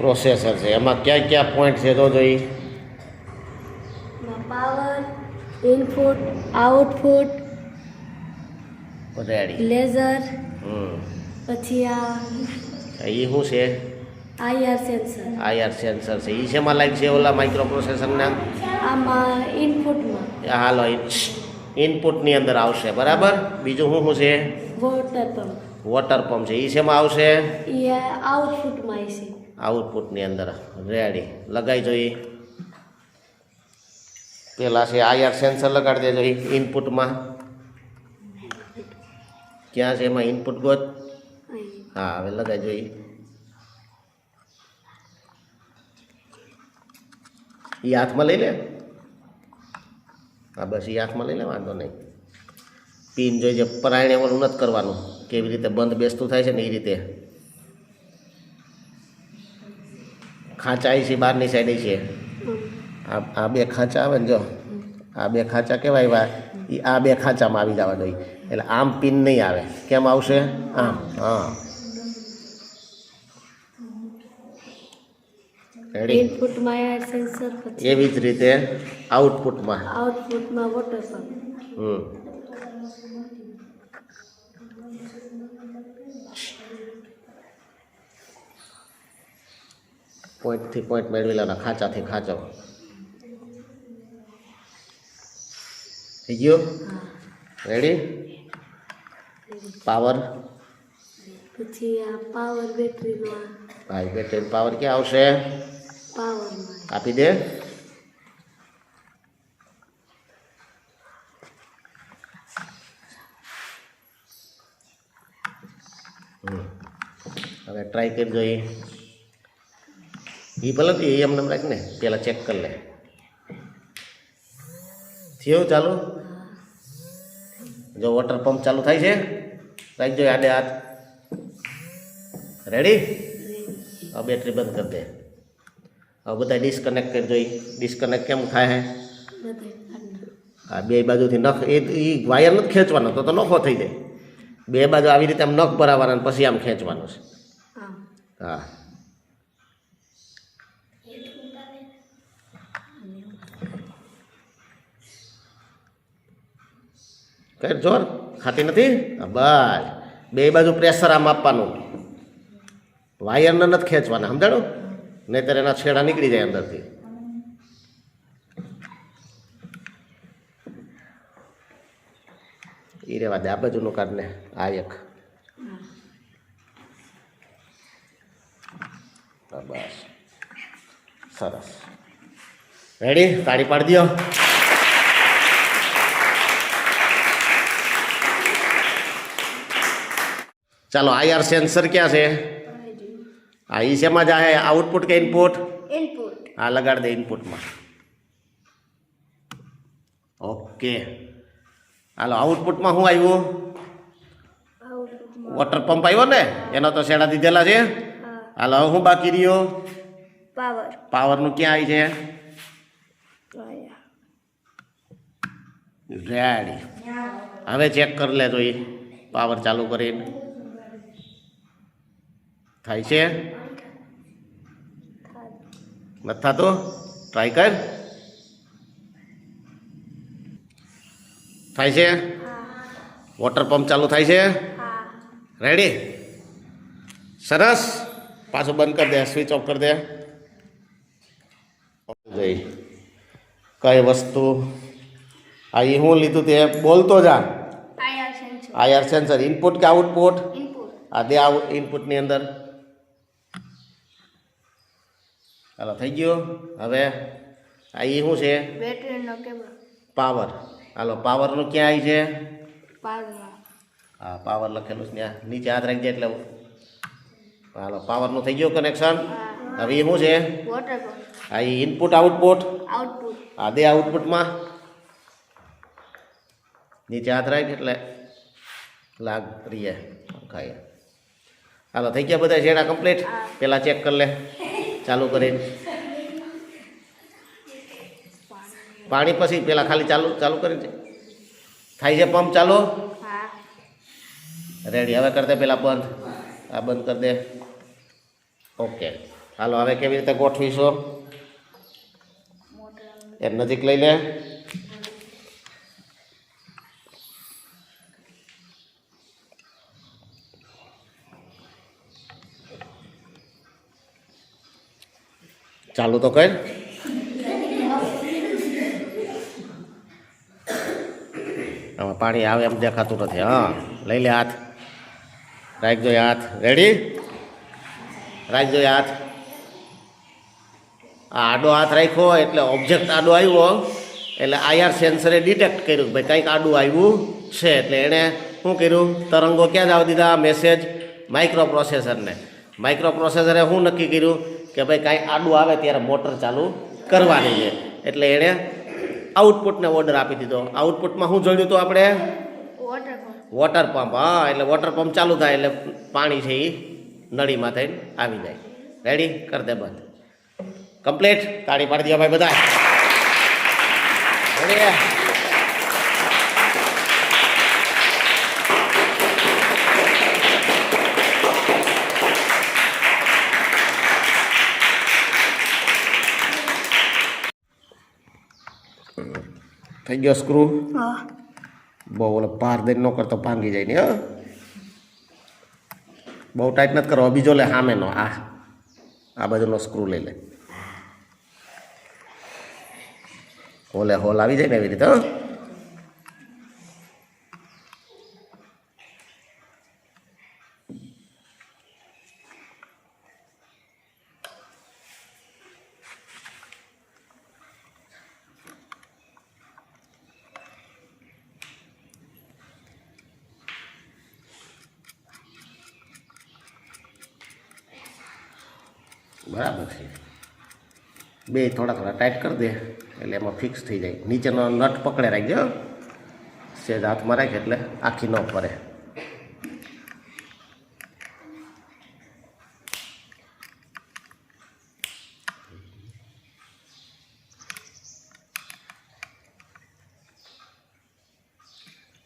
Processor છે. એમાં ક્યાં ક્યાં પોઈન્ટ છે તો જોઈ? Power, input, output, ready. Laser, હમ પછી આ એ શું છે? IR sensor. આઈઆર સેન્સર છે. એ શેમાં લાગે છે ઓલા માઇક્રો પ્રોસેસરના? આમાં ઇનપુટમાં. હાલો ઇનપુટની અંદર આવશે બરાબર. બીજું શું છે? Water pump. વોટર પંપ છે. એ શેમાં આવશે? એ આઉટપુટમાં આવશે. આઉટપુટની અંદર. રેડી. લગાઈ જોઈએ. પેલા છે આઈઆર સેન્સર લગાડી દેજો ઇનપુટમાં. ક્યાં છે એમાં ઇનપુટ ગોત? હા હવે લગાઈ જોઈએ. એ હાથમાં લઈ લે. હા બસ એ હાથમાં લઈ લે, વાંધો નહીં. પિન જોઈ પરાયણે ઓલું નથી કરવાનું, કેવી રીતે બંધ બેસતું થાય છે ને એ રીતે. ખાંચા છે બહારની સાઈડે છે. આ બે ખાંચા આવે ને, જો આ બે ખાંચા કહેવાય, એ આ બે ખાંચામાં આવી જવા જોઈએ. એટલે આમ પિન નહીં આવે. કેમ આવશે? આમ. હા રેડી. ઇનપુટમાં આઈઆર સેન્સર, પછી એવી જ રીતે આઉટપુટમાં વોટર પંપ. પોઈન્ટથી પોઈન્ટ મેળવી લેવાના, ખાંચાથી ખાંચો. થઈ ગયો? રેડી. પાવર, પછી આ પાવર બેટરીનો. ભાઈ બેટરી પાવર ક્યાં આવશે? પાવરમાં આપી દે. હવે ટ્રાય કરી જોઈએ. એ ભલે એમને રાખ ને, પેલા ચેક કરી લે. થયું ચાલુ? જો વોટર પંપ ચાલુ થાય છે, રાખજો આડે હાથ. રેડી. હવે બેટરી બંધ કરી દે. હવે બધા ડિસ્કનેક્ટ કરી જોઈએ. ડિસ્કનેક્ટ કેમ થાય હે? હા બે બાજુથી નખ, એ વાયર નથી ખેંચવાનો, તો નખો થઈ જાય. બે બાજુ આવી રીતે આમ નખ ભરાવાના, પછી આમ ખેંચવાનું છે. હા કઈ જોર ખાતી નથી. બસ બે બાજુ પ્રેશર આમ આપવાનું, વાયરને નથી ખેંચવાના, સમજાણું? નહીંતર એના છેડા નીકળી જાય અંદરથી. એ રેવા દે. આ બાજુનું કાઢને. આ એક બસ સરસ. રેડી. તાળી પાડી દો. ચાલો આઈઆર સેન્સર ક્યાં છે? આ ઈ શેમાં જાય? આઉટપુટ કે ઇનપુટ? ઇનપુટ. હા લગાડ દે ઇનપુટમાં. ઓકે. હાલો આઉટપુટમાં શું આવ્યું? વોટર પંપ આવ્યો ને, એનો તો શેડા દીધેલા છે. હાલો હવે શું બાકી રહ્યો? પાવર. પાવરનું ક્યાં આવી છે? રેડી. હવે ચેક કરી લે તો એ પાવર ચાલુ કરીને થાય છે? નથી થતું? ટ્રાય કર. થાય છે? વોટર પંપ ચાલુ થાય છે? રેડી. સરસ. પાછું બંધ કરી દે, સ્વિચ ઓફ કરી દે. કઈ વસ્તુ આ એ હું લીધું તે બોલતો જા. IR sensor. ઇનપુટ કે આઉટપુટ? આ દે ઇનપુટની અંદર. હાલો થઈ ગયું. હવે આ એ શું છે? બેટરીનો કેબલ. પાવર. હાલો પાવરનું ક્યાં આવી છે? પાવરમાં. હા પાવર લખેલું છે ત્યાં નીચે હાથ રાખજે એટલે. હાલો પાવરનું થઈ ગયું કનેક્શન. હવે એ શું છે? Water pump. આ એ ઇનપુટ આઉટપુટ. આઉટપુટ. આ દે આઉટપુટમાં. નીચે હાથ રાખ એટલે લાગ રહીએ ખાઈએ. હાલો થઈ ગયા બધા શેડા કમ્પ્લીટ? પેલા ચેક કરી લે ચાલુ કરીને. પાણી પછી પેલા ખાલી ચાલુ કરીને થાય છે પંપ ચાલુ? રેડી. હવે કરી દે પેલા બંધ. આ બંધ કરી દે. ઓકે. હાલો હવે કેવી રીતે ગોઠવીશું? એ નજીક લઈ લે. ચાલુ તો કર. આમાં પાણી આવે એમ દેખાતું નથી. હા, લઈ લે હાથ. રાખજો હાથ. રેડી? રાખજો હાથ. આ આડો હાથ રાખ્યો એટલે ઓબ્જેક્ટ આડો આવ્યો એટલે આઈઆર સેન્સરે ડિટેક્ટ કર્યું કે ભાઈ કંઈક આડું આવ્યું છે. એટલે એણે શું કર્યું? તરંગો ક્યાં જવા દીધા? મેસેજ માઇક્રો પ્રોસેસરને. માઇક્રો પ્રોસેસરે શું નક્કી કર્યું કે ભાઈ કાંઈ આડું આવે ત્યારે મોટર ચાલુ કરવાની છે. એટલે એણે આઉટપુટને ઓર્ડર આપી દીધો. આઉટપુટમાં શું જોડ્યું હતું આપણે? Water pump. હા, એટલે વોટર પંપ ચાલુ થાય એટલે પાણી છે એ નળીમાં થઈને આવી જાય. રેડી? કર દે બંધ. કમ્પ્લીટ. તાળી પાડી દો ભાઈ બધા. રેડી? થઈ ગયો સ્ક્રૂ? બહુ ઓલો ભાર દઈને ન કરતો ભાંગી જાય ને. હા, બહુ ટાઈટ નથી કરો. બીજો લે સામેનો. આ બાજુનો સ્ક્રૂ લઈ લે. હોલે હોલ આવી જાય ને એવી રીતે. બરાબર છે. બે થોડા ટાઈટ કરી દે એટલે એમાં ફિક્સ થઈ જાય. નીચેનો નટ પકડે રાખજો. સેજ હાથમાં રાખે એટલે આખી ન ફરે.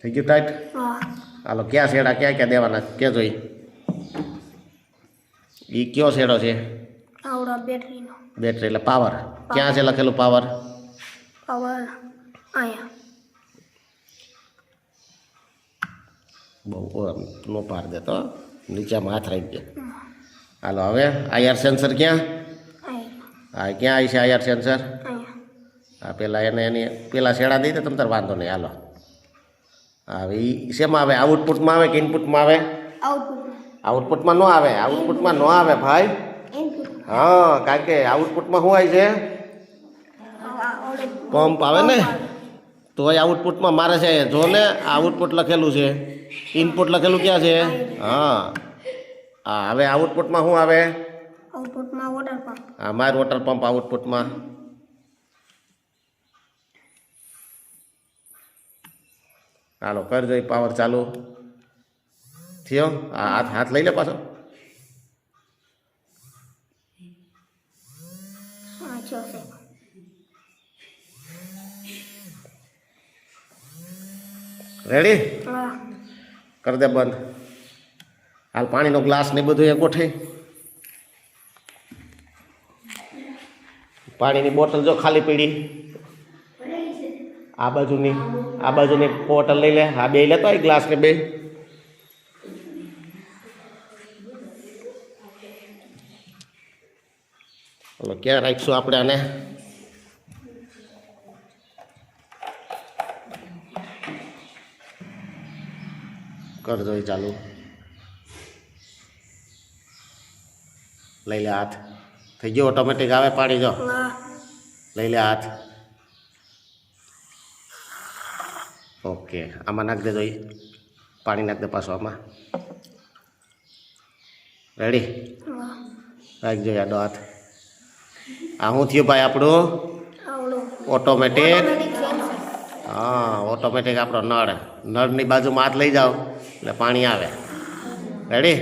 થઈ ગયું ટાઈટ? હાલો, ક્યાં શેડા ક્યાં ક્યાં દેવાના કે જોઈ? એ કયો શેડો છે? બેટરીનો. બેટરી એટલે પાવર. ક્યાં છે લખેલું પાવર? પાવર અહીંયા. બહુ નો પાર દેતો. નીચેમાં હાથ રાખી દે. હાલો હવે આઈઆર સેન્સર ક્યાં? હા, ક્યાં આવી છે આઈઆર સેન્સર? હા, પેલા એની પેલા શેડા દઈ દે તમ તાર વાંધો નહીં. હાલો, હવે એ શેમાં આવે? આઉટપુટમાં આવે કે ઇનપુટમાં આવે? આઉટપુટમાં ન આવે. આઉટપુટમાં ન આવે ભાઈ. હા, કારણ કે આઉટપુટમાં શું આવે છે? પંપ આવે ને. તો એ આઉટપુટમાં મારે છે. જો ને આઉટપુટ લખેલું છે, ઇનપુટ લખેલું ક્યાં છે? હા, હવે આઉટપુટમાં શું આવે? આઉટપુટમાં વોટર પંપ. હા, મારે વોટર પંપ આઉટપુટમાં. હાલો કર જોઈ. પાવર ચાલુ થયો. હાથ લઈ લે પાછો. રેડી? કર દે બંધ. હાલ પાણીનો ગ્લાસ ને બધું એ ગોઠે. પાણીની બોટલ જો ખાલી પડી. આ બાજુની બોટલ લઈ લે. આ બે લેતો હોય ગ્લાસ ને બે. હલો, ક્યાં રાખીશું આપણે આને? કરજો એ ચાલુ. લઈ લે હાથ. થઈ ગયો ઓટોમેટિક આવે પાણી. જો લઈ લે હાથ. ઓકે, આમાં નાખ દે. જોઈ પાણી નાખ દે પાછો આમાં. રેડી? રાખજો આડો હાથ. આ શું થયું ભાઈ આપણું? ઓટોમેટિક. હા, ઓટોમેટિક આપણો નળની બાજુમાં હાથ લઈ જાઓ એટલે પાણી આવે. રેડી?